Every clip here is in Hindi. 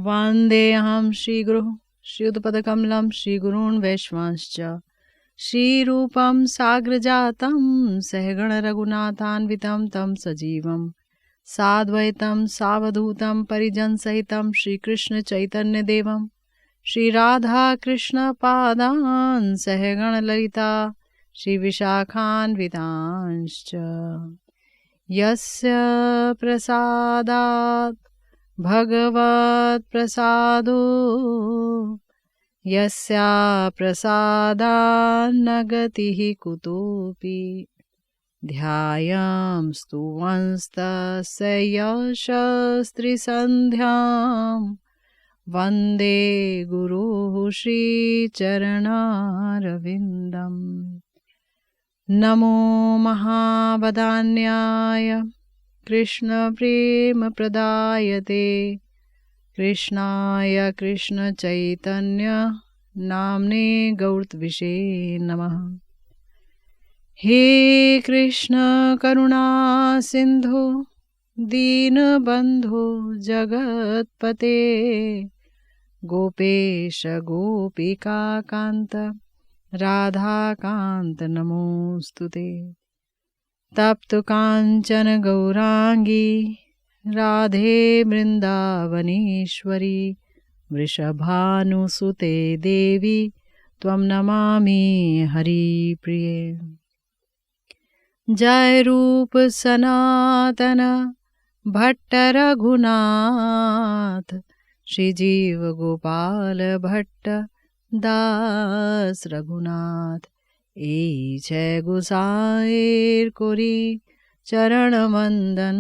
वन्देऽहं श्रीगुरुः श्रीयुतपदकमलं श्रीगुरून् वैष्णवांश्च श्रीरूपं साग्रजातं सहगणरघुनाथान्वितं तं सजीवं साद्वैतं सावधूतं परिजनसहितं श्रीकृष्णचैतन्यदेवं श्रीराधाकृष्णपादान् सहगणललिता श्रीविशाखान्वितांश्च यस्य प्रसादात् भगवत्प्रसादो यस्या प्रसादान्न गतिः कुतोऽपि ध्यायामस्तु वंस्तस्य यशस्त्रिसन्ध्यां वन्दे गुरुः श्रीचरणारविन्दम्। नमो महावदान्याय कृष्णप्रेमप्रदायते कृष्णाय कृष्णचैतन्य नाम्ने गौरत्विषे नमः। हे कृष्ण करुणा सिंधु दीनबंधु जगत्पते गोपेश गोपिका कांत राधाकांत नमोस्तुते। तप्त कांचन गौरांगी राधे वृंदावनेश्वरी वृषभानुसुते देवी त्वं नमामि हरिप्रिये। जय रूप सनातन भट्ट रघुनाथ श्रीजीव गोपाल भट्ट दास रघुनाथ এই জয় গোসাইর করি চরণ বন্দন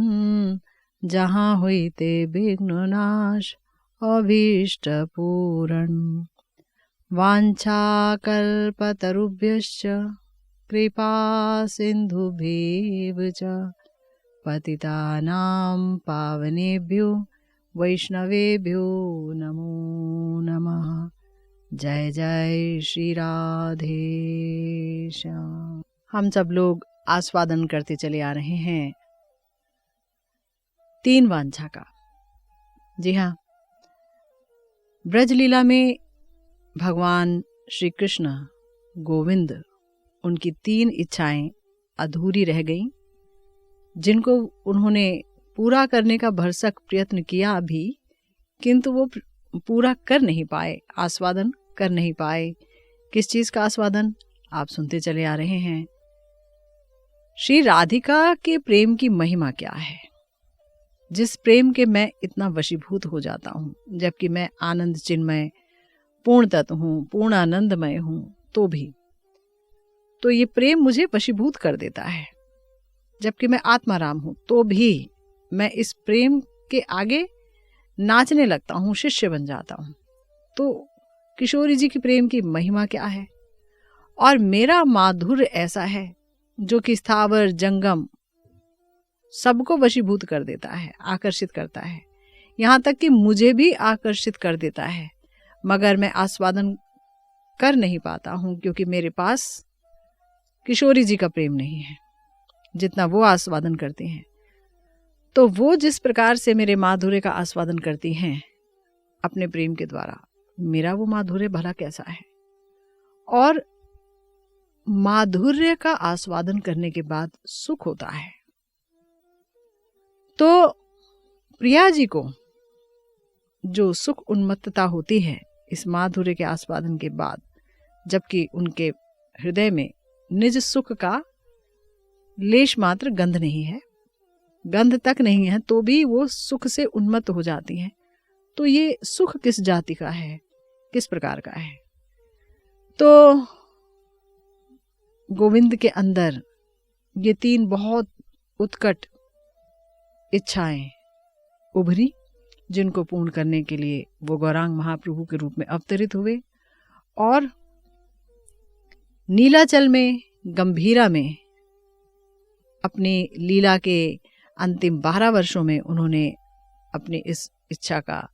যাহা হইতে বিঘ্ন নাশ অভীষ্ট পূরণ। वाञ्छाकल्पतरुभ्यश्च कृपा सिन्धुभ्येव च पतितानां पावनेभ्यो वैष्णवेभ्यो नमो नमः। जय जय श्री राधे श्याम। हम सब लोग आस्वादन करते चले आ रहे हैं 3 वांछा का। जी हाँ, ब्रजलीला में भगवान श्री कृष्ण गोविंद उनकी 3 इच्छाएं अधूरी रह गईं, जिनको उन्होंने पूरा करने का भरसक प्रयत्न किया भी, किंतु वो पूरा कर नहीं पाए, आस्वादन कर नहीं पाए। किस चीज का आस्वादन? आप सुनते चले आ रहे हैं। श्री राधिका के प्रेम की महिमा क्या है, जिस प्रेम के मैं इतना वशीभूत हो जाता हूँ, जबकि मैं आनंद चिन्मय पूर्ण तत्व हूँ, पूर्ण आनंदमय हूँ, तो भी तो ये प्रेम मुझे वशीभूत कर देता है। जबकि मैं आत्माराम हूँ तो भी मैं इस प्रेम के आगे नाचने लगता हूँ, शिष्य बन जाता हूँ। तो किशोरी जी की प्रेम की महिमा क्या है? और मेरा माधुर्य ऐसा है जो कि स्थावर जंगम सबको वशीभूत कर देता है, आकर्षित करता है, यहाँ तक कि मुझे भी आकर्षित कर देता है, मगर मैं आस्वादन कर नहीं पाता हूँ, क्योंकि मेरे पास किशोरी जी का प्रेम नहीं है जितना वो आस्वादन करती हैं। तो वो जिस प्रकार से मेरे माधुर्य का आस्वादन करती हैं अपने प्रेम के द्वारा, मेरा वो माधुर्य भला कैसा है? और माधुर्य का आस्वादन करने के बाद सुख होता है। तो प्रिया जी को जो सुख उन्मत्तता होती है इस माधुर्य के आस्वादन के बाद, जबकि उनके हृदय में निज सुख का लेश मात्र गंध नहीं है, गंध तक नहीं है, तो भी वो सुख से उन्मत्त हो जाती हैं। तो ये सुख किस जाति का है, किस प्रकार का है? तो गोविंद के अंदर ये 3 बहुत उत्कट इच्छाएं उभरी, जिनको पूर्ण करने के लिए वो गौरांग महाप्रभु के रूप में अवतरित हुए और नीलाचल में, गंभीरा में अपनी लीला के अंतिम 12 वर्षों में उन्होंने अपनी इस इच्छा का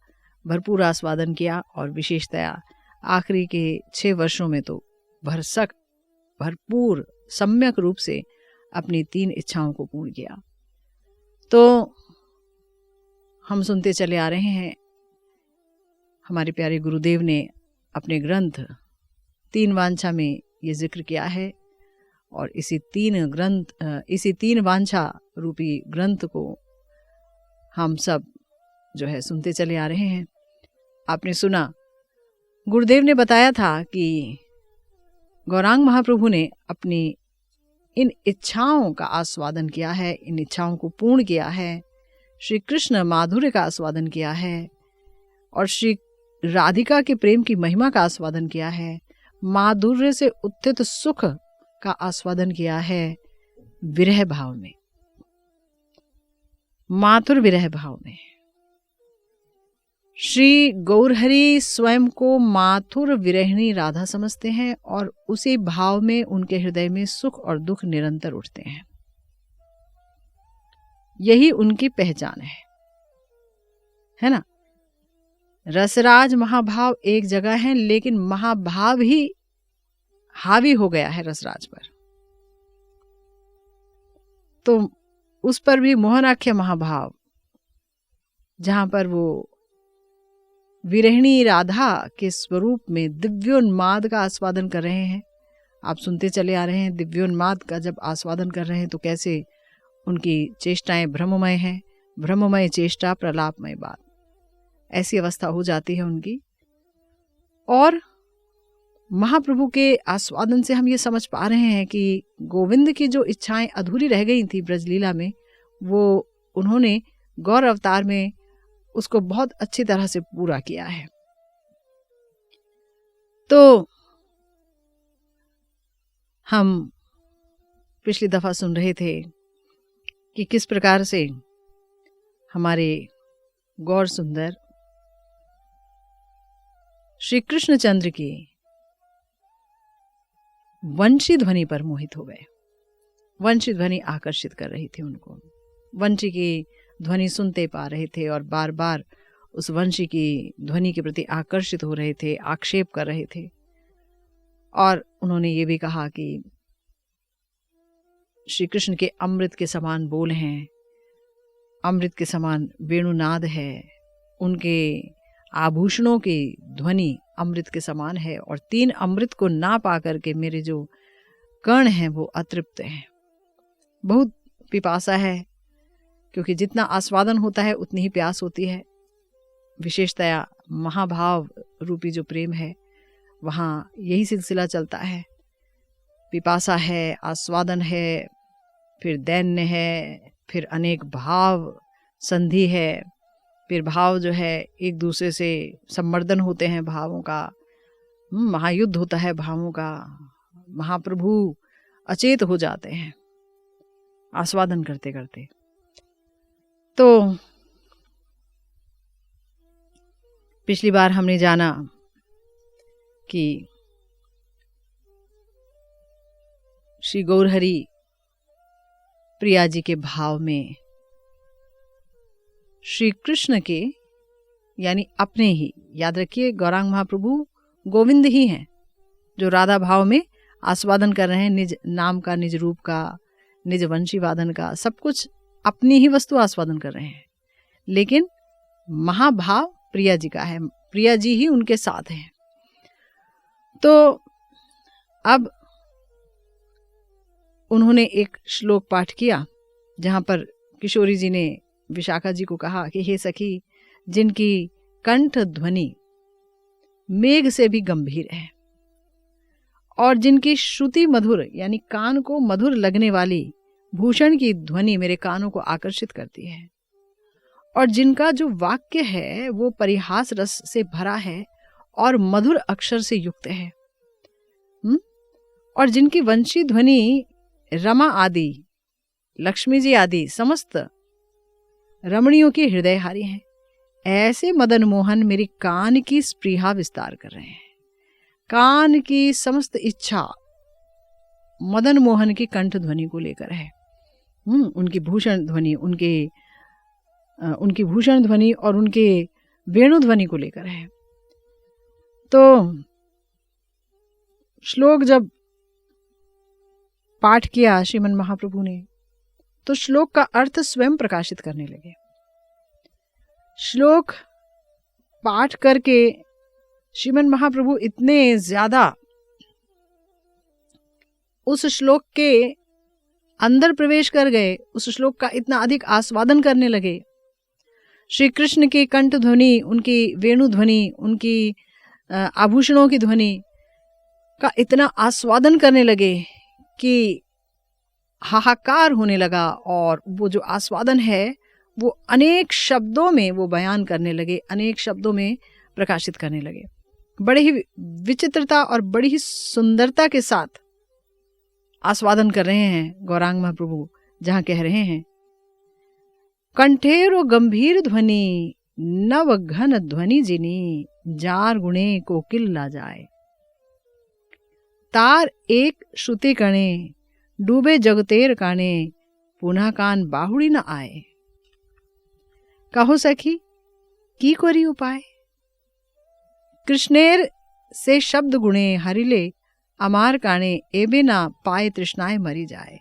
भरपूर आस्वादन किया और विशेषतया आखिरी के 6 वर्षों में तो भरपूर सम्यक रूप से अपनी 3 इच्छाओं को पूर्ण किया। तो हम सुनते चले आ रहे हैं हमारे प्यारे गुरुदेव ने अपने ग्रंथ 3 वांछा में ये जिक्र किया है, और इसी 3 वांछा रूपी ग्रंथ को हम सब जो है सुनते चले आ रहे हैं। आपने सुना, गुरुदेव ने बताया था कि गौरांग महाप्रभु ने अपनी इन इच्छाओं का आस्वादन किया है, इन इच्छाओं को पूर्ण किया है, श्री कृष्ण माधुर्य का आस्वादन किया है, और श्री राधिका के प्रेम की महिमा का आस्वादन किया है, माधुर्य से उत्थित सुख का आस्वादन किया है विरह भाव में, माथुर विरह भाव में। श्री गौरहरि स्वयं को माथुर विरहिणी राधा समझते हैं, और उसी भाव में उनके हृदय में सुख और दुख निरंतर उठते हैं। यही उनकी पहचान है ना। रसराज महाभाव एक जगह है, लेकिन महाभाव ही हावी हो गया है रसराज पर, तो उस पर भी मोहनाख्य महाभाव, जहां पर वो विरहिणी राधा के स्वरूप में दिव्योन्माद का आस्वादन कर रहे हैं। आप सुनते चले आ रहे हैं, दिव्योन्माद का जब आस्वादन कर रहे हैं तो कैसे उनकी चेष्टाएं भ्रममय हैं, भ्रममय चेष्टा प्रलापमय बात, ऐसी अवस्था हो जाती है उनकी। और महाप्रभु के आस्वादन से हम ये समझ पा रहे हैं कि गोविंद की जो इच्छाएं अधूरी रह गई थी ब्रजलीला में, वो उन्होंने गौर अवतार में उसको बहुत अच्छी तरह से पूरा किया है। तो हम पिछली दफा सुन रहे थे कि किस प्रकार से हमारे गौर सुंदर श्री कृष्णचंद्र की वंशी ध्वनि पर मोहित हो गए। वंशी ध्वनि आकर्षित कर रही थी उनको, वंशी की ध्वनि सुनते पा रहे थे और बार बार उस वंशी की ध्वनि के प्रति आकर्षित हो रहे थे, आक्षेप कर रहे थे। और उन्होंने ये भी कहा कि श्री कृष्ण के अमृत के समान बोल हैं, अमृत के समान वेणुनाद है, उनके आभूषणों की ध्वनि अमृत के समान है, और 3 अमृत को ना पा करके मेरे जो कर्ण हैं वो अतृप्त हैं। बहुत पिपासा है, क्योंकि जितना आस्वादन होता है उतनी ही प्यास होती है। विशेषतया महाभाव रूपी जो प्रेम है, वहाँ यही सिलसिला चलता है। पिपासा है, आस्वादन है, फिर दैन्य है, फिर अनेक भाव संधि है, फिर भाव जो है एक दूसरे से सम्मर्दन होते हैं भावों का, महायुद्ध होता है भावों का, महाप्रभु अचेत हो जाते हैं आस्वादन करते करते। तो पिछली बार हमने जाना कि श्री गौरहरि प्रिया जी के भाव में श्री कृष्ण के, यानी अपने ही, याद रखिए गौरांग महाप्रभु गोविंद ही हैं जो राधा भाव में आस्वादन कर रहे हैं, निज नाम का, निज रूप का, निज वंशी वादन का, सब कुछ अपनी ही वस्तु आस्वादन कर रहे हैं। लेकिन महाभाव प्रिया जी का है, प्रिया जी ही उनके साथ हैं। तो अब उन्होंने एक श्लोक पाठ किया जहां पर किशोरी जी ने विशाखा जी को कहा कि हे सखी, जिनकी कंठ ध्वनि मेघ से भी गंभीर है और जिनकी श्रुति मधुर, यानी कान को मधुर लगने वाली भूषण की ध्वनि मेरे कानों को आकर्षित करती है, और जिनका जो वाक्य है वो परिहास रस से भरा है और मधुर अक्षर से युक्त है, और जिनकी वंशी ध्वनि रमा आदि, लक्ष्मी जी आदि समस्त रमणियों की हृदयहारी हैं, ऐसे मदन मोहन मेरी कान की स्पृहा विस्तार कर रहे हैं। कान की समस्त इच्छा मदन मोहन की कंठ ध्वनि को लेकर है, उनकी भूषण ध्वनि, उनकी भूषण ध्वनि और उनके वेणु ध्वनि को लेकर है। तो श्लोक जब पाठ किया श्रीमन महाप्रभु ने, तो श्लोक का अर्थ स्वयं प्रकाशित करने लगे। श्लोक पाठ करके श्रीमन महाप्रभु इतने ज्यादा उस श्लोक के अंदर प्रवेश कर गए, उस श्लोक का इतना अधिक आस्वादन करने लगे। श्री कृष्ण की कंठ ध्वनि, उनकी वेणु ध्वनि, उनकी आभूषणों की ध्वनि का इतना आस्वादन करने लगे कि हाहाकार होने लगा। और वो जो आस्वादन है वो अनेक शब्दों में वो बयान करने लगे, अनेक शब्दों में प्रकाशित करने लगे। बड़े ही विचित्रता और बड़ी ही सुंदरता के साथ आस्वादन कर रहे हैं गौरांग महाप्रभु, जहां कह रहे हैं कंठेरो गंभीर ध्वनि नव घन ध्वनि जिनी जार गुणे कोकिल ला जाए, तार एक श्रुति कणे डूबे जगतेर काने पुनः कान बाहुड़ी न आए। कहो सखी की कोरी उपाय, कृष्णेर से शब्द गुणे हरिले अमार काने एबे ना पाए तृष्णाए मरी जाए।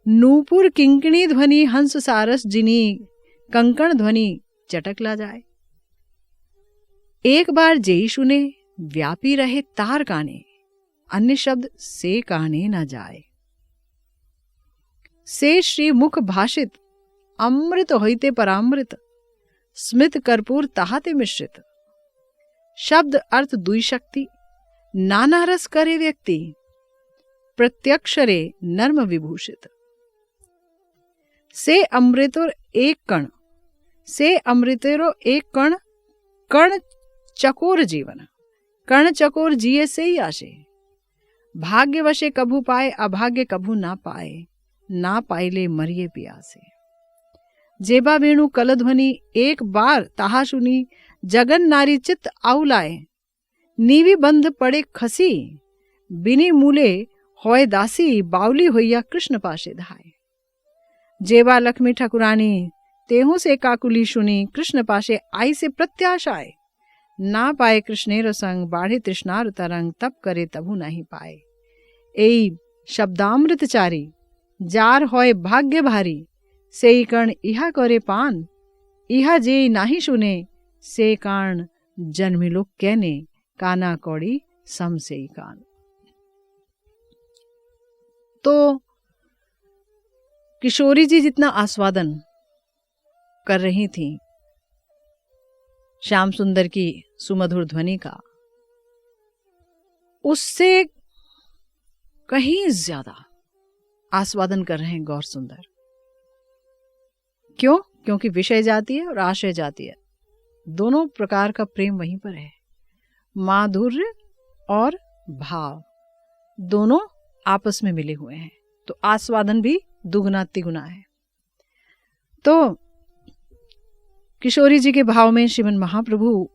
नूपुर किंकणी ध्वनि हंस सारस जिनी कंकण ध्वनि चटक ला जाए। एक बार जेई सुने व्यापी रहे तार काने, अन्य शब्द से काने न जाए। से श्री मुख भाषित अमृत होइते परामृत, स्मित कर्पूर ताहाते मिश्रित। शब्द अर्थ दुई शक्ति, नाना रस करे व्यक्ति, प्रत्यक्षरे नर्म विभूषित। से अमृतोर एक कण, से अमृतेरो एक कण, कण चकोर जीवन, कण चकोर जिये से ही आशे। भाग्य वशे कभू पाए, अभाग्य कभू ना पाए, ना पाइले मरिए पियासे। जेबा वेणु कल ध्वनि एक बार ताहा सुनी, जगन नारी चित्त आउलाए। नीवी बंध पड़े खसी, बिनी मूले होय दासी, बावली होइया कृष्ण पाशे धाए। जेबा लक्ष्मी ठकुरानी तेहू से काकुली सुनी, कृष्ण पाशे आई से प्रत्याशाए। ना पाए कृष्णेर संग, बाढ़े तृष्णार तरंग, तब करे तभु नहीं पाए। एई शब्दामृतचारी, जार होय भाग्य भारी, सेई कर्ण इहा करे पान, इहा जे नाही सुने, से कारण जन्मिलो कहने, काना कौड़ी सम से कान। तो किशोरी जी जितना आस्वादन कर रही थी श्याम सुंदर की सुमधुर ध्वनि का, उससे कहीं ज्यादा आस्वादन कर रहे हैं गौर सुंदर। क्यों? क्योंकि विषय जाती है और आशय जाती है, दोनों प्रकार का प्रेम वहीं पर है। माधुर्य और भाव दोनों आपस में मिले हुए हैं, तो आस्वादन भी दुगुना तिगुना है। तो किशोरी जी के भाव में श्रीमन महाप्रभु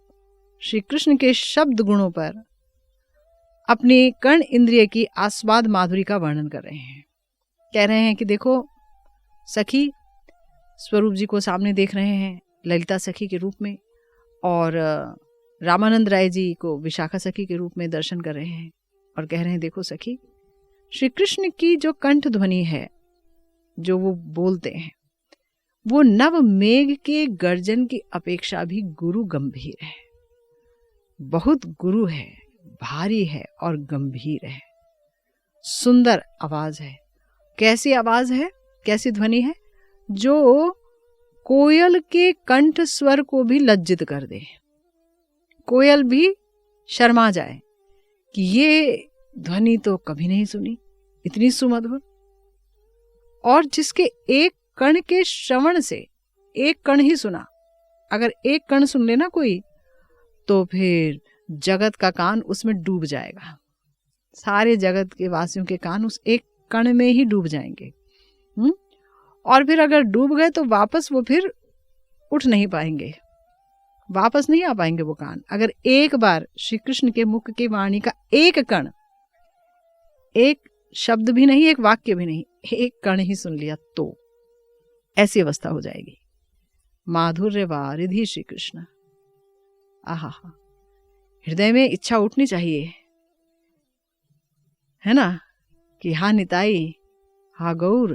श्री कृष्ण के शब्द गुणों पर अपनी कर्ण इंद्रिय की आस्वाद माधुरी का वर्णन कर रहे हैं। कह रहे हैं कि देखो सखी स्वरूप जी को सामने देख रहे हैं ललिता सखी के रूप में, और रामानंद राय जी को विशाखा सखी के रूप में दर्शन कर रहे हैं, और कह रहे हैं देखो सखी श्री कृष्ण की जो कंठ ध्वनि है, जो वो बोलते हैं, वो नव मेघ के गर्जन की अपेक्षा भी गुरु गंभीर है, बहुत गुरु है, भारी है और गंभीर है। सुंदर आवाज है। कैसी आवाज है, कैसी ध्वनि है? जो कोयल के कंठ स्वर को भी लज्जित कर दे। कोयल भी शर्मा जाए कि ये ध्वनि तो कभी नहीं सुनी, इतनी सुमधुर। और जिसके एक कण के श्रवण से, एक कण ही सुना, अगर एक कण सुन लेना कोई, तो फिर जगत का कान उसमें डूब जाएगा। सारे जगत के वासियों के कान उस एक कण में ही डूब जाएंगे। और फिर अगर डूब गए तो वापस वो फिर उठ नहीं पाएंगे, वापस नहीं आ पाएंगे वो कान। अगर एक बार श्री कृष्ण के मुख की वाणी का एक कण, एक शब्द भी नहीं, एक वाक्य भी नहीं, एक कण ही सुन लिया, तो ऐसी अवस्था हो जाएगी। माधुर्य वारिधि श्री कृष्ण। आहा, हृदय में इच्छा उठनी चाहिए, है ना, कि हा निताई, हा गौर,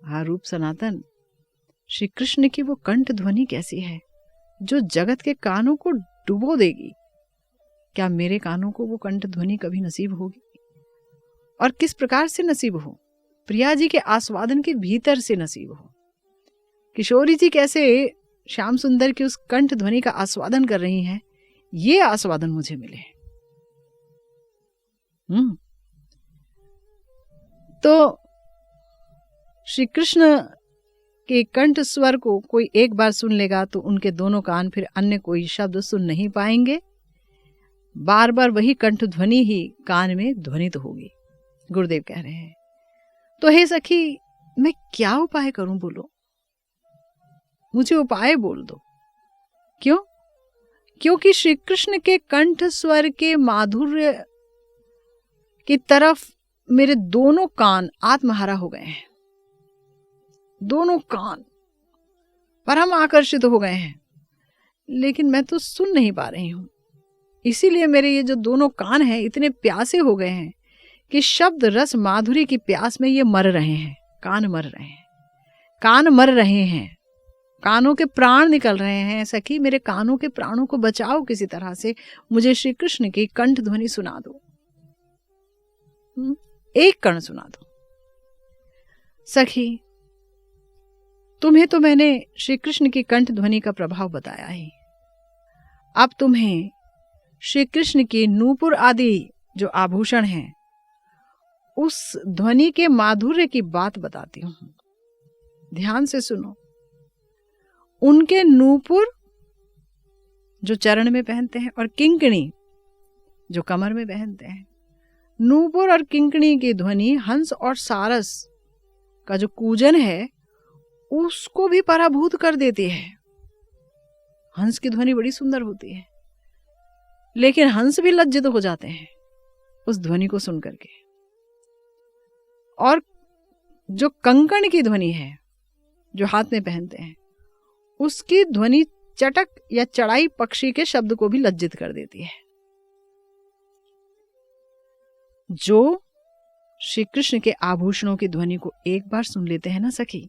हा रूप सनातन। श्री कृष्ण की वो कंठ ध्वनि कैसी है, जो जगत के कानों को डुबो देगी, क्या मेरे कानों को वो कंठ ध्वनि कभी नसीब होगी? और किस प्रकार से नसीब हो? प्रिया जी के आस्वादन के भीतर से नसीब हो। किशोरी जी कैसे श्याम सुंदर की उस कंठ ध्वनि का आस्वादन कर रही हैं, ये आस्वादन मुझे मिले। तो श्री कृष्ण के कंठ स्वर को कोई एक बार सुन लेगा तो उनके दोनों कान फिर अन्य कोई शब्द सुन नहीं पाएंगे। बार बार वही कंठ ध्वनि ही कान में ध्वनित होगी। गुरुदेव कह रहे हैं, तो हे सखी, मैं क्या उपाय करूं? बोलो, मुझे उपाय बोल दो। क्यों? क्योंकि श्री कृष्ण के कंठ स्वर के माधुर्य की तरफ मेरे दोनों कान आत्महारा हो गए हैं। दोनों कान परम आकर्षित हो गए हैं, लेकिन मैं तो सुन नहीं पा रही हूं। इसीलिए मेरे ये जो दोनों कान हैं इतने प्यासे हो गए हैं कि शब्द रस माधुरी की प्यास में ये मर रहे हैं। कान मर रहे हैं, कान मर रहे हैं, कानों के प्राण निकल रहे हैं। सखी, मेरे कानों के प्राणों को बचाओ किसी तरह से, मुझे श्री कृष्ण की कंठ ध्वनि सुना दो। एक कण सुना दो। सखी, तुम्हें तो मैंने श्री कृष्ण की कंठ ध्वनि का प्रभाव बताया ही। अब तुम्हें श्री कृष्ण की नूपुर आदि जो आभूषण हैं उस ध्वनि के माधुर्य की बात बताती हूं। ध्यान से सुनो। उनके नूपुर जो चरण में पहनते हैं और किंकणी जो कमर में पहनते हैं, नूपुर और किंकणी की ध्वनि हंस और सारस का जो कूजन है उसको भी पराभूत कर देती है। हंस की ध्वनि बड़ी सुंदर होती है, लेकिन हंस भी लज्जित हो जाते हैं उस ध्वनि को सुन करके। और जो कंकण की ध्वनि है जो हाथ में पहनते हैं, उसकी ध्वनि चटक या चढ़ाई पक्षी के शब्द को भी लज्जित कर देती है। जो श्री कृष्ण के आभूषणों की ध्वनि को एक बार सुन लेते हैं ना सखी,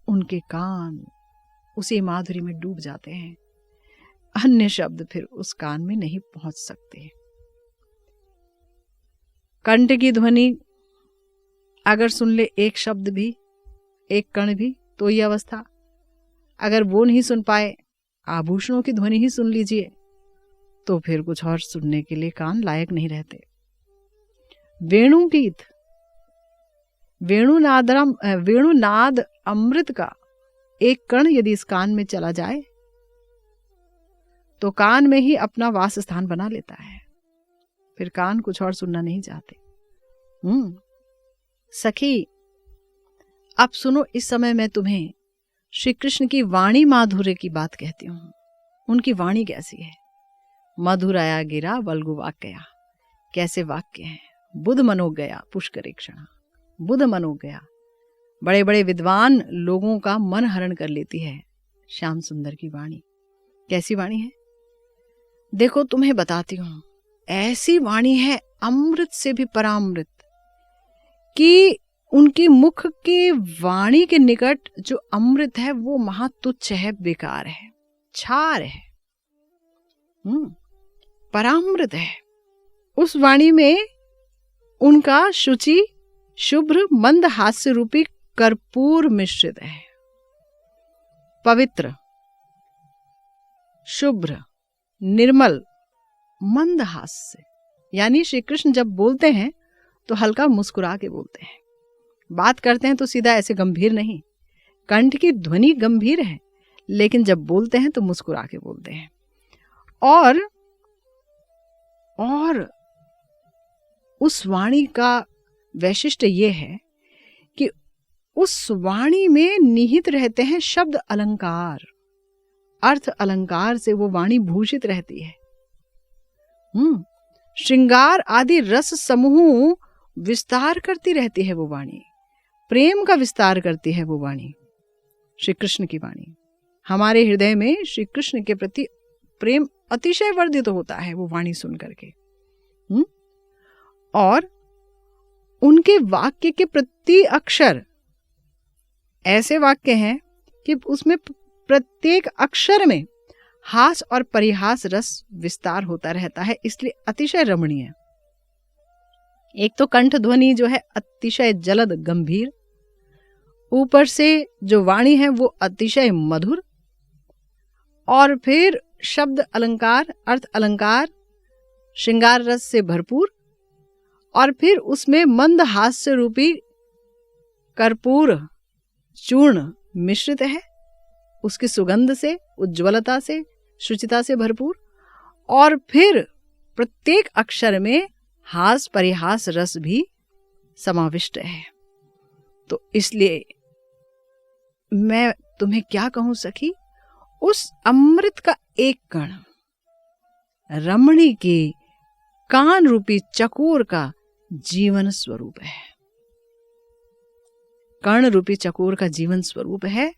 उनके कान उसी माधुरी में डूब जाते हैं। अन्य शब्द फिर उस कान में नहीं पहुंच सकते। कंठ की ध्वनि अगर सुन ले एक शब्द भी, एक कण भी, तो ये अवस्था। अगर वो नहीं सुन पाए, आभूषणों की ध्वनि ही सुन लीजिए, तो फिर कुछ और सुनने के लिए कान लायक नहीं रहते। वेणु गीत, वेणुनाद अमृत का एक कण यदि इस कान में चला जाए तो कान में ही अपना वास स्थान बना लेता है। फिर कान कुछ और सुनना नहीं चाहते। सखी, अब सुनो, इस समय मैं तुम्हें श्री कृष्ण की वाणी माधुर्य की बात कहती हूं। उनकी वाणी कैसी है? मधुराया गिरा वल्गु वाक्या, कैसे वाक्य हैं। बुध मनो गया पुष्करे क्षणा, बुध मनो गया। बड़े बड़े विद्वान लोगों का मन हरण कर लेती है श्याम सुंदर की वाणी। कैसी वाणी है देखो, तुम्हें बताती हूं। ऐसी वाणी है अमृत से भी परामृत, कि उनकी मुख की वाणी के निकट जो अमृत है वो महातुच्छ है, बेकार है, छार है, परामृत है। उस वाणी में उनका शुचि शुभ्र मंद हास्य रूपी कर्पूर मिश्रित है। पवित्र, शुभ्र, निर्मल, मंद हास्य, यानी श्री कृष्ण जब बोलते हैं तो हल्का मुस्कुरा के बोलते हैं। बात करते हैं तो सीधा ऐसे गंभीर नहीं। कंठ की ध्वनि गंभीर है, लेकिन जब बोलते हैं तो मुस्कुरा के बोलते हैं। और उस वाणी का वैशिष्ट्य ये है कि उस वाणी में निहित रहते हैं शब्द अलंकार, अर्थ अलंकार से वो वाणी भूषित रहती है। श्रृंगार आदि रस समूह विस्तार करती रहती है वो वाणी, प्रेम का विस्तार करती है वो वाणी। श्री कृष्ण की वाणी हमारे हृदय में श्री कृष्ण के प्रति प्रेम अतिशय वर्धित होता है वो वाणी सुन करके। और उनके वाक्य के प्रति अक्षर ऐसे वाक्य हैं कि उसमें प्रत्येक अक्षर में हास और परिहास रस विस्तार होता रहता है, इसलिए अतिशय रमणीय। एक तो कंठ ध्वनि जो है अतिशय जलद गंभीर, ऊपर से जो वाणी है वो अतिशय मधुर, और फिर शब्द अलंकार, अर्थ अलंकार, श्रृंगार रस से भरपूर, और फिर उसमें मंद हास्य रूपी कर्पूर चूर्ण मिश्रित है, उसकी सुगंध से, उज्ज्वलता से, शुचिता से भरपूर, और फिर प्रत्येक अक्षर में हास परिहास रस भी समाविष्ट है। तो इसलिए मैं तुम्हें क्या कहूं सखी, उस अमृत का एक कण रमणी के कान रूपी चकोर का जीवन स्वरूप है। कर्ण रूपी चकोर का जीवन स्वरूप है।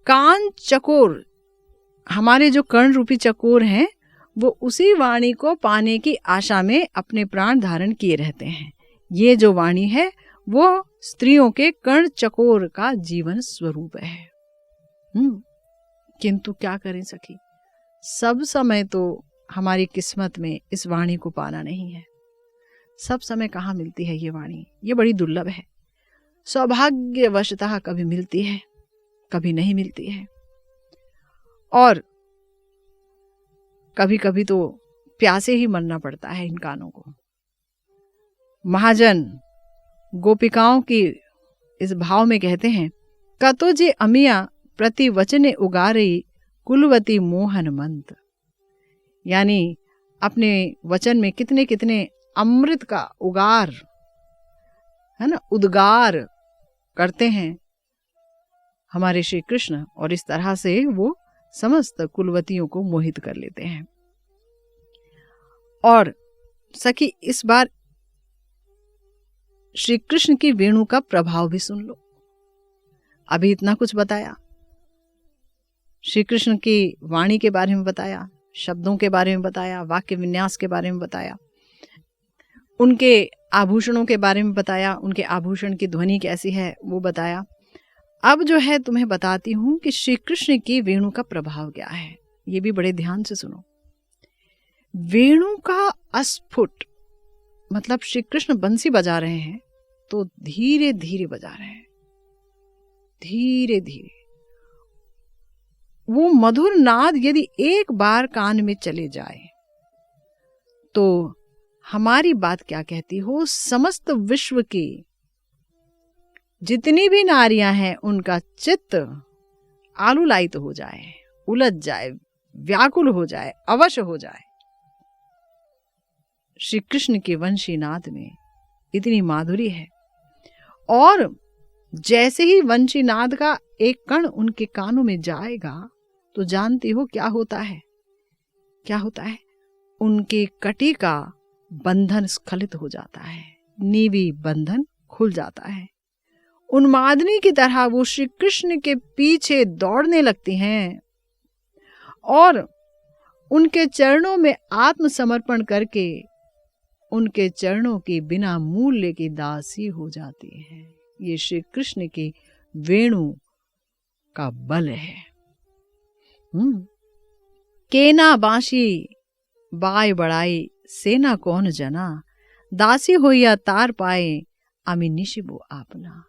कान चकोर, हमारे जो कर्ण रूपी चकोर हैं, वो उसी वाणी को पाने की आशा में अपने प्राण धारण किए रहते हैं। ये जो वाणी है वो स्त्रियों के कर्ण चकोर का जीवन स्वरूप है। किंतु क्या करें सखी, सब समय तो हमारी किस्मत में इस वाणी को पाना नहीं है। सब समय कहाँ मिलती है ये वाणी, ये बड़ी दुर्लभ है। सौभाग्यवशतः कभी मिलती है, कभी नहीं मिलती है, और कभी कभी तो प्यासे ही मरना पड़ता है इन कानों को। महाजन गोपिकाओं की इस भाव में कहते हैं, कतो जे अमिया प्रति वचने उगारई कुलवती मोहन मंत। यानी अपने वचन में कितने कितने अमृत का उगार है ना, उद्गार करते हैं हमारे श्री कृष्ण, और इस तरह से वो समस्त कुलवतियों को मोहित कर लेते हैं। और सखी इस बार श्री कृष्ण की वेणु का प्रभाव भी सुन लो। अभी इतना कुछ बताया, श्री कृष्ण की वाणी के बारे में बताया, शब्दों के बारे में बताया, वाक्य विन्यास के बारे में बताया, उनके आभूषणों के बारे में बताया, उनके आभूषण की ध्वनि कैसी है वो बताया। अब जो है तुम्हें बताती हूं कि श्री कृष्ण की वेणु का प्रभाव क्या है। ये भी बड़े ध्यान से सुनो। वेणु का अस्फुट मतलब श्री कृष्ण बंसी बजा रहे हैं तो धीरे धीरे बजा रहे हैं, धीरे धीरे। वो मधुर नाद यदि एक बार कान में चले जाए तो हमारी बात क्या कहती हो, समस्त विश्व की जितनी भी नारियां हैं उनका चित्त आलूलायित हो जाए, उलझ जाए, व्याकुल हो जाए, अवश्य हो जाए। श्री कृष्ण के वंशी नाद में इतनी माधुरी है, और जैसे ही वंशी नाद का एक कण उनके कानों में जाएगा तो जानती हो क्या होता है, क्या होता है, उनके कटी का बंधन स्खलित हो जाता है, नीवी बंधन खुल जाता है। उन्मादनी की तरह वो श्री कृष्ण के पीछे दौड़ने लगती हैं और उनके चरणों में आत्मसमर्पण करके उनके चरणों की बिना मूल्य की दासी हो जाती है। ये श्री कृष्ण की वेणु का बल है। केना बांशी बाय बड़ाई सेना कौन जना, दासी होइया तार पाए अमी निशिबो आपना।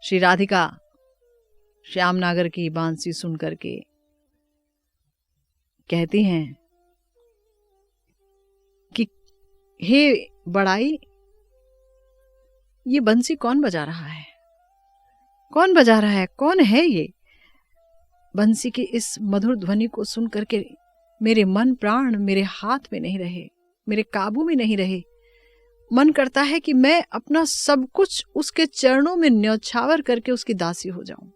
श्री राधिका श्यामनागर की बांसी सुन करके कहती हैं कि हे बड़ाई, ये बंसी कौन बजा रहा है, कौन बजा रहा है, कौन है ये? बंसी की इस मधुर ध्वनि को सुन करके मेरे मन प्राण मेरे हाथ में नहीं रहे, मेरे काबू में नहीं रहे। मन करता है कि मैं अपना सब कुछ उसके चरणों में न्यौछावर करके उसकी दासी हो जाऊं।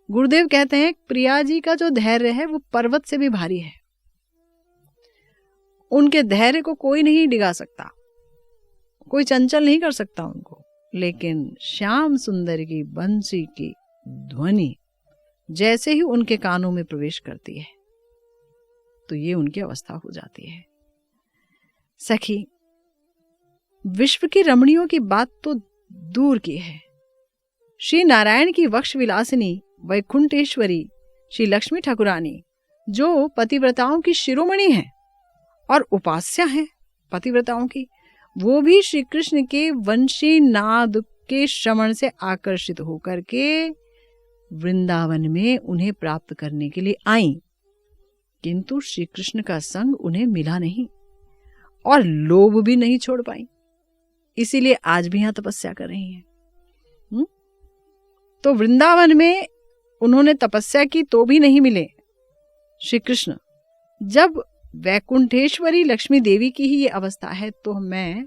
गुरुदेव कहते हैं प्रिया जी का जो धैर्य है वो पर्वत से भी भारी है। उनके धैर्य को कोई नहीं डिगा सकता, कोई चंचल नहीं कर सकता उनको। लेकिन श्याम सुंदर की बंसी की ध्वनि जैसे ही उनके कानों में प्रवेश करती है तो ये उनकी अवस्था हो जाती है। सखी, विश्व की रमणियों की बात तो दूर की है, श्री नारायण की वक्ष विलासिनी वैकुंठेश्वरी श्री लक्ष्मी ठाकुरानी जो पतिव्रताओं की शिरोमणि है और उपास्या है पतिव्रताओं की, वो भी श्री कृष्ण के वंशी नाद के श्रवण से आकर्षित होकर के वृंदावन में उन्हें प्राप्त करने के लिए आईं, किंतु श्री कृष्ण का संग उन्हें मिला नहीं और लोभ भी नहीं छोड़ पाई, इसीलिए आज भी यहां तपस्या कर रही हैं। तो वृंदावन में उन्होंने तपस्या की तो भी नहीं मिले श्री कृष्ण। जब वैकुंठेश्वरी लक्ष्मी देवी की ही ये अवस्था है तो मैं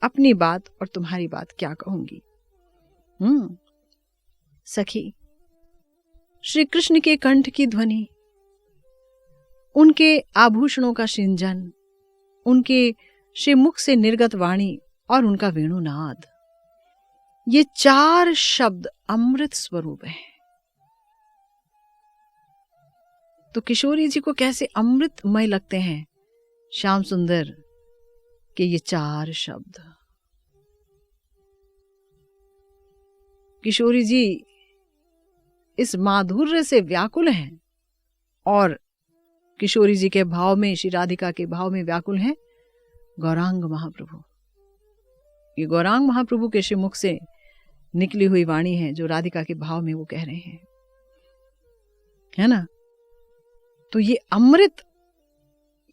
अपनी बात और तुम्हारी बात क्या कहूंगी। सखी, श्री कृष्ण के कंठ की ध्वनि, उनके आभूषणों का सिंजन, उनके श्री मुख से निर्गत वाणी और उनका वेणुनाद, ये 4 शब्द अमृत स्वरूप है। तो किशोरी जी को कैसे अमृतमय लगते हैं श्याम सुंदर के ये 4 शब्द। किशोरी जी इस माधुर्य से व्याकुल हैं और किशोरी जी के भाव में, श्री राधिका के भाव में व्याकुल हैं गौरांग महाप्रभु। ये गौरांग महाप्रभु के श्रीमुख से निकली हुई वाणी है जो राधिका के भाव में वो कह रहे हैं, है ना। तो ये अमृत,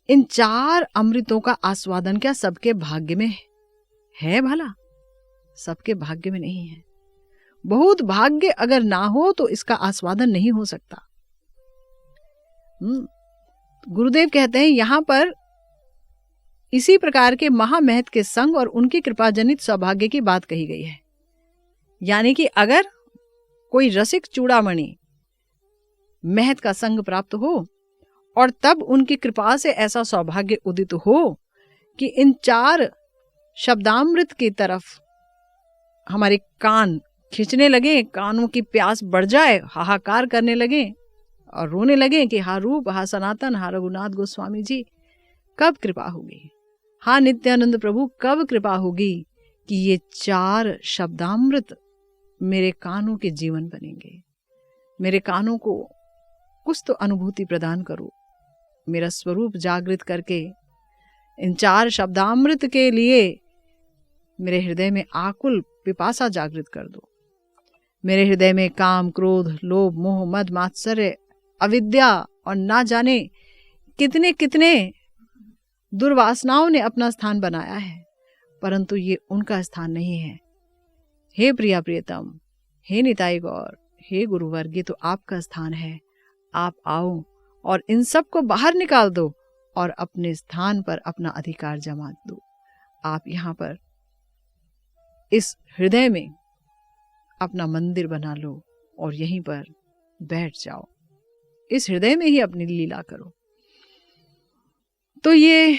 इन 4 अमृतों का आस्वादन क्या सबके भाग्य में है भला? सबके भाग्य में नहीं है। बहुत भाग्य अगर ना हो तो इसका आस्वादन नहीं हो सकता। गुरुदेव कहते हैं यहां पर इसी प्रकार के महामहत के संग और उनकी कृपा जनित सौभाग्य की बात कही गई है। यानी कि अगर कोई रसिक चूड़ामणि महत का संग प्राप्त हो और तब उनकी कृपा से ऐसा सौभाग्य उदित हो कि इन 4 शब्दामृत की तरफ हमारे कान खींचने लगे, कानों की प्यास बढ़ जाए, हाहाकार करने लगे और रोने लगे कि हा रूप, हा सनातन, हा रघुनाथ गोस्वामी जी, कब कृपा होगी? हा नित्यानंद प्रभु, कब कृपा होगी कि ये 4 शब्दामृत मेरे कानों के जीवन बनेंगे? मेरे कानों को कुछ तो अनुभूति प्रदान करो, मेरा स्वरूप जागृत करके इन 4 शब्दामृत के लिए मेरे हृदय में आकुल पिपासा जागृत कर दो। मेरे हृदय में काम, क्रोध, लोभ, मोह, मद, मात्सर्य, अविद्या और ना जाने कितने कितने दुर्वासनाओं ने अपना स्थान बनाया है, परंतु ये उनका स्थान नहीं है। हे प्रिया प्रियतम, हे निताई गौर, हे गुरुवर्ग, ये तो आपका स्थान है। आप आओ और इन सब को बाहर निकाल दो और अपने स्थान पर अपना अधिकार जमा दो। आप यहाँ पर इस हृदय में अपना मंदिर बना लो और यहीं पर बैठ जाओ, इस हृदय में ही अपनी लीला करो। तो ये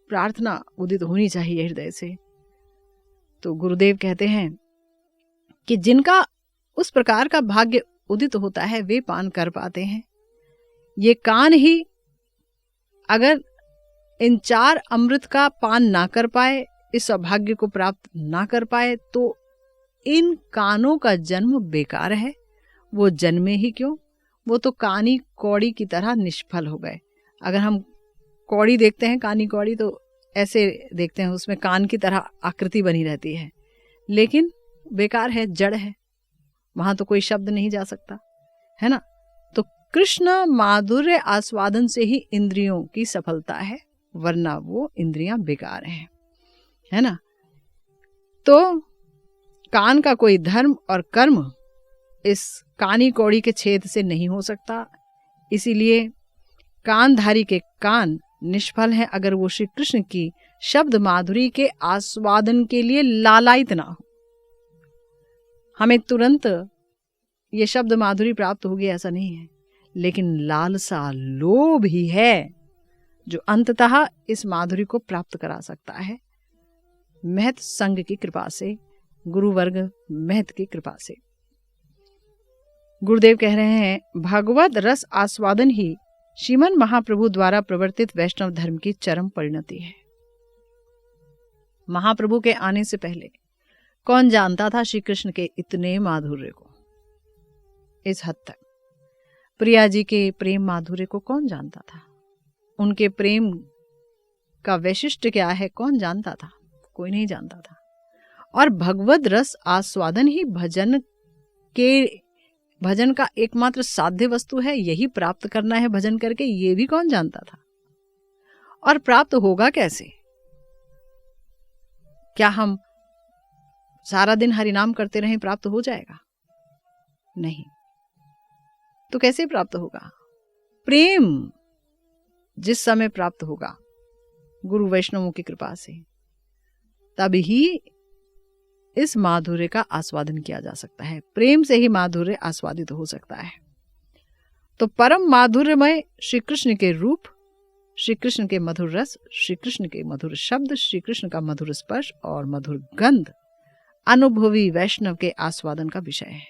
प्रार्थना उदित होनी चाहिए हृदय से। तो गुरुदेव कहते हैं कि जिनका उस प्रकार का भाग्य उदित होता है वे पान कर पाते हैं। ये कान ही अगर इन 4 अमृत का पान ना कर पाए, इस सौभाग्य को प्राप्त ना कर पाए, तो इन कानों का जन्म बेकार है। वो जन्मे ही क्यों, वो तो कानी कौड़ी की तरह निष्फल हो गए। अगर हम कौड़ी देखते हैं, कानी कौड़ी, तो ऐसे देखते हैं, उसमें कान की तरह आकृति बनी रहती है, लेकिन बेकार है, जड़ है, वहां तो कोई शब्द नहीं जा सकता, है ना। तो कृष्ण माधुर्य आस्वादन से ही इंद्रियों की सफलता है, वरना वो इंद्रियां बेकार हैं, है ना। तो कान का कोई धर्म और कर्म इस कानी कौड़ी के छेद से नहीं हो सकता। इसीलिए कानधारी के कान निष्फल हैं अगर वो श्री कृष्ण की शब्द माधुरी के आस्वादन के लिए लालायित ना हो। हमें तुरंत ये शब्द माधुरी प्राप्त होगी ऐसा नहीं है, लेकिन लालसा, लोभ ही है जो अंततः इस माधुरी को प्राप्त करा सकता है, महत संग की कृपा से, गुरुवर्ग महत की कृपा से। गुरुदेव कह रहे हैं, भगवत रस आस्वादन ही श्रीमन महाप्रभु द्वारा प्रवर्तित वैष्णव धर्म की चरम परिणति है। महाप्रभु के आने से पहले कौन जानता था श्री कृष्ण के इतने माधुर्य को इस हद तक। प्रिया जी के प्रेम माधुर्य को कौन जानता था? उनके प्रेम का वैशिष्ट्य क्या है कौन जानता था? कोई नहीं जानता था। और भगवद रस आस्वादन ही भजन का एकमात्र साध्य वस्तु है, यही प्राप्त करना है भजन करके, ये भी कौन जानता था? और प्राप्त होगा कैसे? क्या हम सारा दिन हरिनाम करते रहें प्राप्त हो जाएगा? नहीं। तो कैसे प्राप्त होगा? प्रेम जिस समय प्राप्त होगा गुरु वैष्णवों की कृपा से, तभी इस माधुर्य का आस्वादन किया जा सकता है। प्रेम से ही माधुर्य आस्वादित हो सकता है। तो परम माधुर्यमय श्री कृष्ण के रूप, श्री कृष्ण के मधुर रस, श्री कृष्ण के मधुर शब्द, श्री कृष्ण का मधुर स्पर्श और मधुर गंध अनुभवी वैष्णव के आस्वादन का विषय है।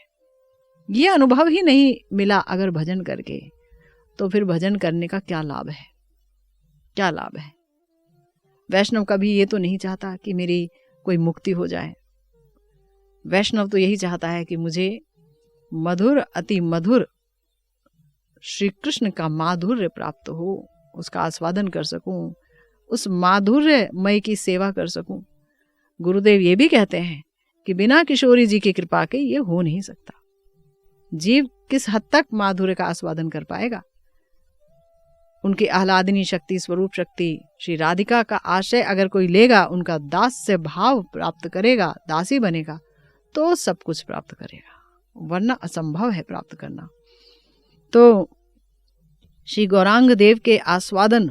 यह अनुभव ही नहीं मिला अगर भजन करके, तो फिर भजन करने का क्या लाभ है? क्या लाभ है? वैष्णव कभी ये तो नहीं चाहता कि मेरी कोई मुक्ति हो जाए। वैष्णव तो यही चाहता है कि मुझे मधुर, अति मधुर श्री कृष्ण का माधुर्य प्राप्त हो, उसका आस्वादन कर सकूं, उस माधुर्यमय की सेवा कर सकूं। गुरुदेव ये भी कहते हैं कि बिना किशोरी जी की कृपा के ये हो नहीं सकता। जीव किस हद तक माधुर्य का आस्वादन कर पाएगा? उनकी आह्लादिनी शक्ति, स्वरूप शक्ति, श्री राधिका का आश्रय अगर कोई लेगा, उनका दास से भाव प्राप्त करेगा, दासी बनेगा, तो सब कुछ प्राप्त करेगा, वरना असंभव है प्राप्त करना। तो श्री गौरांग देव के आस्वादन,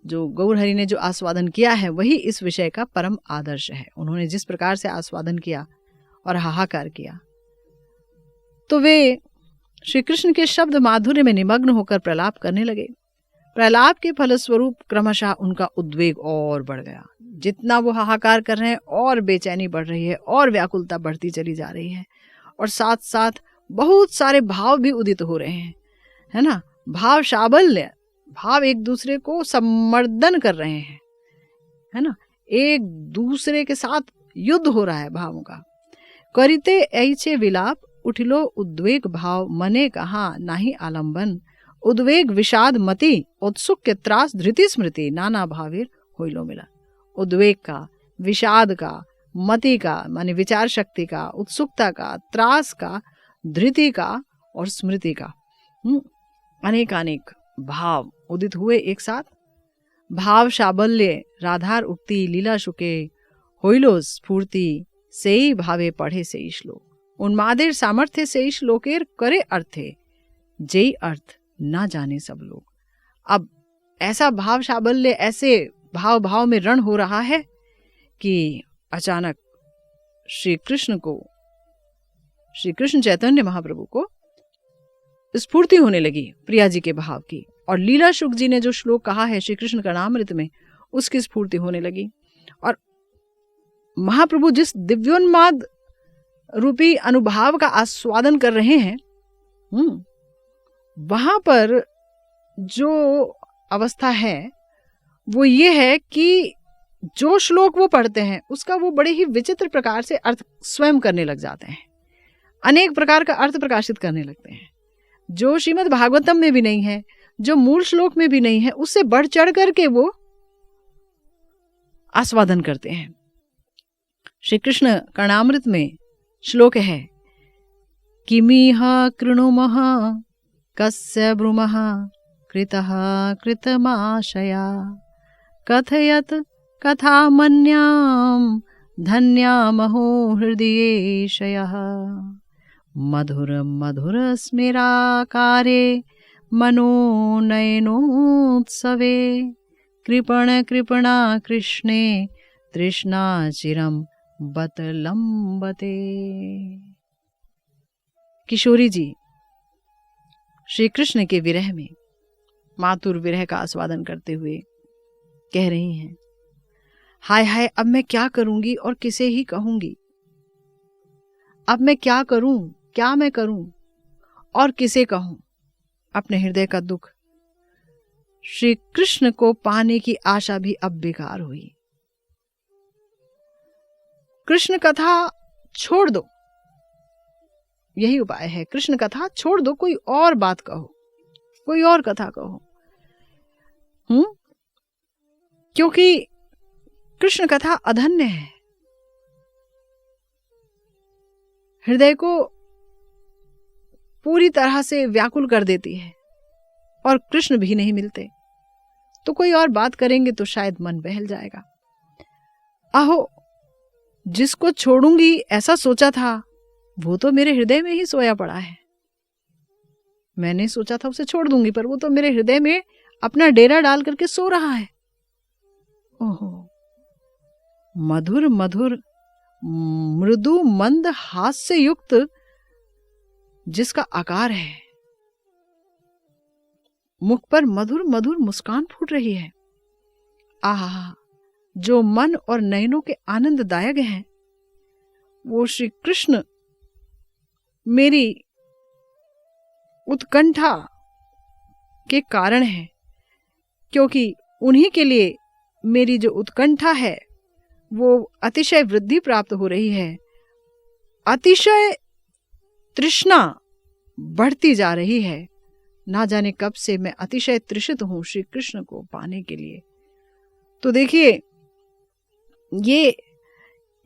जो गौर हरि ने जो आस्वादन किया है, वही इस विषय का परम आदर्श है। उन्होंने जिस प्रकार से आस्वादन किया और हाहाकार किया, तो वे श्री कृष्ण के शब्द माधुर्य में निमग्न होकर प्रलाप करने लगे। प्रलाप के फलस्वरूप क्रमशः उनका उद्वेग और बढ़ गया। जितना वो हाहाकार कर रहे हैं और बेचैनी बढ़ रही है और व्याकुलता बढ़ती चली जा रही है, और साथ साथ बहुत सारे भाव भी उदित हो रहे हैं, है ना? भाव शाबल्य, भाव एक दूसरे को सम्मर्दन कर रहे हैं, है ना? एक दूसरे के साथ युद्ध हो रहा है भावों का। करिते ऐचे विलाप, उठिलो उद्वेग भाव, मने कहा नाही आलंबन, उद्वेग विषाद मति, उत्सुक के त्रास धृति स्मृति, नाना भावीर होइलो मिला। उद्वेग का, विषाद का, मति का माने विचार शक्ति का, उत्सुकता का, त्रास का, धृति का और स्मृति का, अनेकानेक भाव उदित हुए एक साथ। भाव शाबल्य, राधार उक्ति, लीला शुके, होइलो स्फूर्ति, सेई भावे पढ़े सेई श्लोक, उन्मादेर सामर्थ्य सेई श्लोकेर करे अर्थे, जेई अर्थ ना जाने सब लोग। अब ऐसा भाव शाबल्य, ऐसे भाव भाव में रण हो रहा है कि अचानक श्री कृष्ण को, श्री कृष्ण चैतन्य महाप्रभु को स्फूर्ति होने लगी प्रिया जी के भाव की, और लीला शुक जी ने जो श्लोक कहा है श्री कृष्ण कर्णामृत में, उसकी स्फूर्ति होने लगी। और महाप्रभु जिस दिव्योन्माद रूपी अनुभाव का आस्वादन कर रहे हैं, वहां पर जो अवस्था है वो ये है कि जो श्लोक वो पढ़ते हैं उसका वो बड़े ही विचित्र प्रकार से अर्थ स्वयं करने लग जाते हैं, अनेक प्रकार का अर्थ प्रकाशित करने लगते हैं, जो श्रीमद् भागवतम में भी नहीं है, जो मूल श्लोक में भी नहीं है, उससे बढ़ चढ़ करके वो आस्वादन करते हैं। श्री कृष्ण कर्णामृत में श्लोक है, किमीह कृणुमः कस्य ब्रूमः कृतः कृतमाशया, कथयत कथामन्यां धन्यामहो हृदयेशयः, मधुर मधुर स्मेराकारे मनोनयनोत्सवे, कृपण कृपणा कृष्णे तृष्णा चिरम बत लंबते। किशोरी जी श्री कृष्ण के विरह में मातुर विरह का आस्वादन करते हुए कह रही हैं, हाय हाय अब मैं क्या करूंगी और किसे ही कहूंगी, अब मैं क्या करूं, क्या मैं करूं और किसे कहूं अपने हृदय का दुख। श्री कृष्ण को पाने की आशा भी अब बेकार हुई। कृष्ण कथा छोड़ दो, यही उपाय है, कृष्ण कथा छोड़ दो, कोई और बात कहो, कोई और कथा कहो। क्योंकि कृष्ण कथा अधन्य है, हृदय को पूरी तरह से व्याकुल कर देती है, और कृष्ण भी नहीं मिलते, तो कोई और बात करेंगे तो शायद मन बहल जाएगा। आहो, जिसको छोड़ूंगी ऐसा सोचा था, वो तो मेरे हृदय में ही सोया पड़ा है। मैंने सोचा था उसे छोड़ दूंगी, पर वो तो मेरे हृदय में अपना डेरा डाल करके सो रहा है। ओहो, मधुर मधुर मृदु मंद हास्य युक्त जिसका आकार है, मुख पर मधुर मधुर मुस्कान फूट रही है, आहा, जो मन और नयनों के आनंददायक हैं, वो श्री कृष्ण मेरी उत्कंठा के कारण है। क्योंकि उन्हीं के लिए मेरी जो उत्कंठा है वो अतिशय वृद्धि प्राप्त हो रही है, अतिशय तृष्णा बढ़ती जा रही है। ना जाने कब से मैं अतिशय तृषित हूं श्री कृष्ण को पाने के लिए। तो देखिए, ये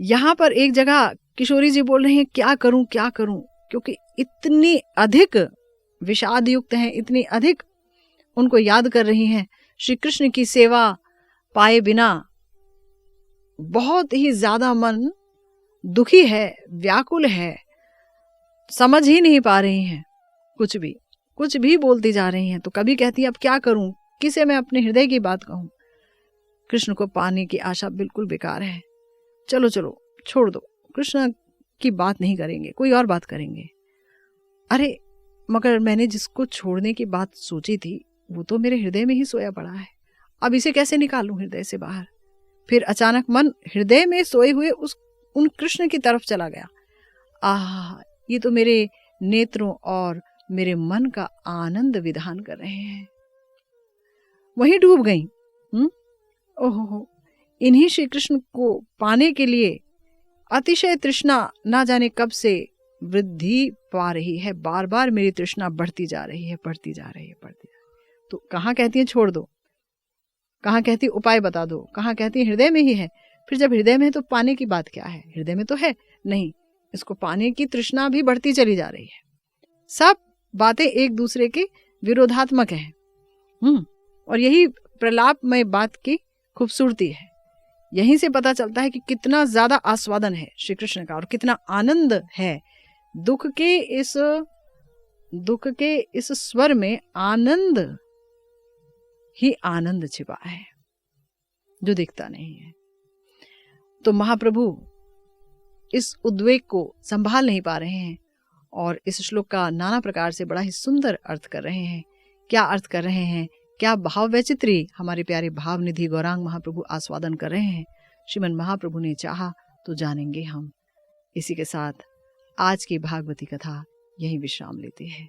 यहां पर एक जगह किशोरी जी बोल रही हैं, क्या करूं क्या करूं, क्योंकि इतनी अधिक विषाद युक्त हैं, इतनी अधिक उनको याद कर रही हैं। श्री कृष्ण की सेवा पाए बिना बहुत ही ज्यादा मन दुखी है, व्याकुल है, समझ ही नहीं पा रही हैं, कुछ भी बोलती जा रही हैं। तो कभी कहती है अब क्या करूं, किसे मैं अपने हृदय की बात कहूं, कृष्ण को पाने की आशा बिल्कुल बेकार है, चलो चलो छोड़ दो, कृष्ण की बात नहीं करेंगे, कोई और बात करेंगे। अरे मगर मैंने जिसको छोड़ने की बात सोची थी वो तो मेरे हृदय में ही सोया पड़ा है, अब इसे कैसे निकालूं हृदय से बाहर। फिर अचानक मन हृदय में सोए हुए उन कृष्ण की तरफ चला गया। आह, ये तो मेरे नेत्रों और मेरे मन का आनंद विधान कर रहे हैं। वहीं डूब गई। ओहो, इन्हीं श्री कृष्ण को पाने के लिए अतिशय तृष्णा ना जाने कब से वृद्धि पा रही है, बार बार मेरी तृष्णा बढ़ती जा रही है, बढ़ती जा रही है। तो कहाँ कहती है छोड़ दो, कहाँ कहती उपाय बता दो, कहाँ कहती हृदय में ही है। फिर जब हृदय में है तो पाने की बात क्या है, हृदय में तो है नहीं, इसको पाने की तृष्णा भी बढ़ती चली जा रही है। सब बातें एक दूसरे के विरोधात्मक हैं। और यही प्रलापमय बात की खूबसूरती है। यहीं से पता चलता है कि कितना ज्यादा आस्वादन है श्री कृष्ण का और कितना आनंद है। दुख के इस स्वर में आनंद ही आनंद छिपा है जो दिखता नहीं है। तो महाप्रभु इस उद्वेग को संभाल नहीं पा रहे हैं और इस श्लोक का नाना प्रकार से बड़ा ही सुंदर अर्थ कर रहे हैं। क्या अर्थ कर रहे हैं, क्या भाव वैचित्री हमारे प्यारे भावनिधि गौरांग महाप्रभु आस्वादन कर रहे हैं, श्रीमन महाप्रभु ने चाहा तो जानेंगे हम। इसी के साथ आज की भागवती कथा यहीं विश्राम लेती है।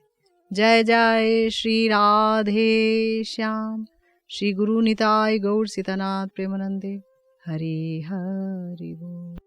जय जय श्री राधे श्याम, श्री गुरु निताय गौर सीतानाथ प्रेमानंदे, हरि हरि बोल।